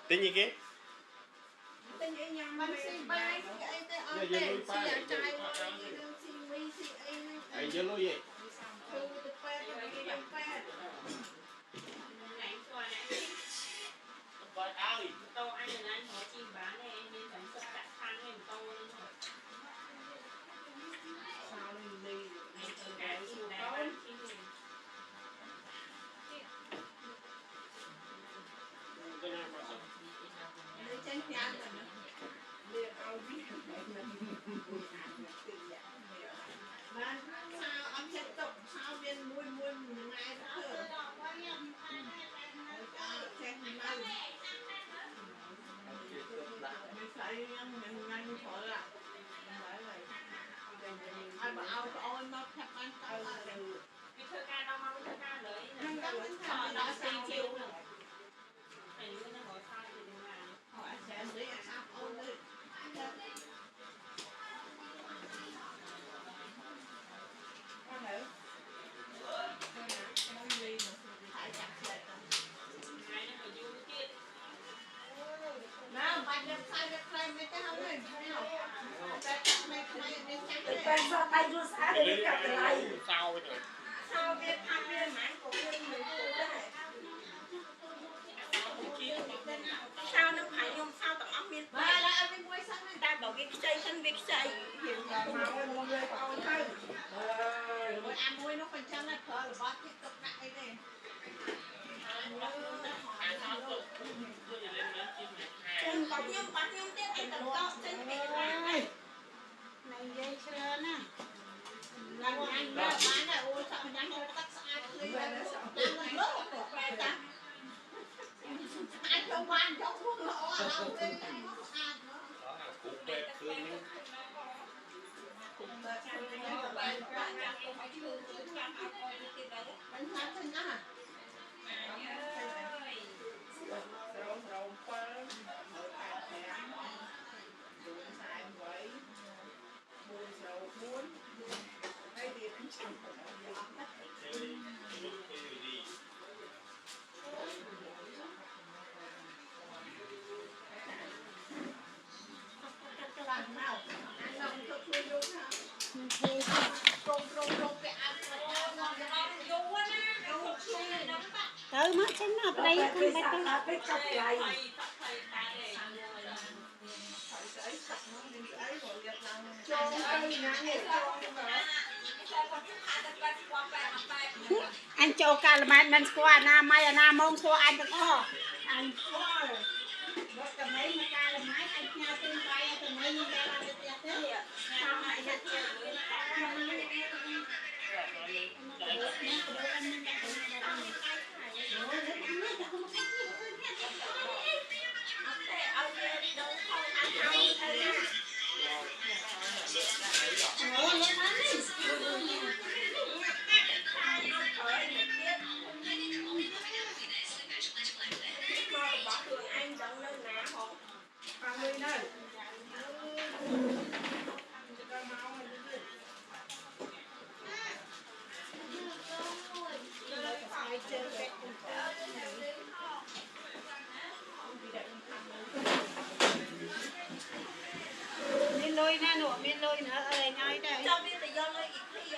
tính như kia tính ấy nhang mình xin bay cái cái ở đây xì trái xì mi xì ai giờ lôi vậy từ từ pe từ pe Còn ai tô anh là anh có chim bán này em nên sản xuất tại khang em tô lên rồi sao mình cái chim bán chim lấy chén nhang mình liệt ao biết mà sao ông sẽ tục sao bên muôn muôn ngày đó xem mình phải nhanh thôi à ai mà ao ôi nó thèm ăn tao cái thơ ca đâu mà thơ ca lấy họ nó xì chiều nữa này nữa nó hỏi sai thì đừng làm họ sẽ lấy sao ôi đấy con hiểu con gì mà phải chặt lại ngày nó phải vô kia nào bạn nhập sai nhập sai mấy cái không này Bên sao tay vô xã để cặp lại. sao vậy rồi sao biết tham viên mảng của viên mình đấy sao nó phải dùng sao tao ăn miên mà là ăn miên quay sang người ta bảo việc xây sân việc xây hiện giờ mà mọi người còn thôi rồi ăn muối nó còn chân là thở bắt tiếp tục lại này chân có nhung tiếp cái tầm to chân bị này dây chưa nè lần nhanh đó bán này ôi sao nhanh không cắt sai đi ra sợ đang lướt của quen ta anh không ban trong thuốc lọ đâu bên này nó ăn nữa cũng đẹp thương cũng đẹp thương nó bạn không phải thương bánh phát thân á rau phơi mở cà thèm đường xài quậy buồn sầu buồn hay đi ăn chậm làm nào ăn ngon thật luôn luôn hả rong cái ăn Tới mất chân nạp đây không biết cặp lại. Anh cho cả là mình qua na mai na mong qua anh được không? Anh qua rồi. Bớt cái mấy ca là máy anh nhà tin bay cái mấy như đây là được thế. Sao lại giật miên lôi na nụ miên lôi nữa ơi nói đây cho biết là do lôi ít khi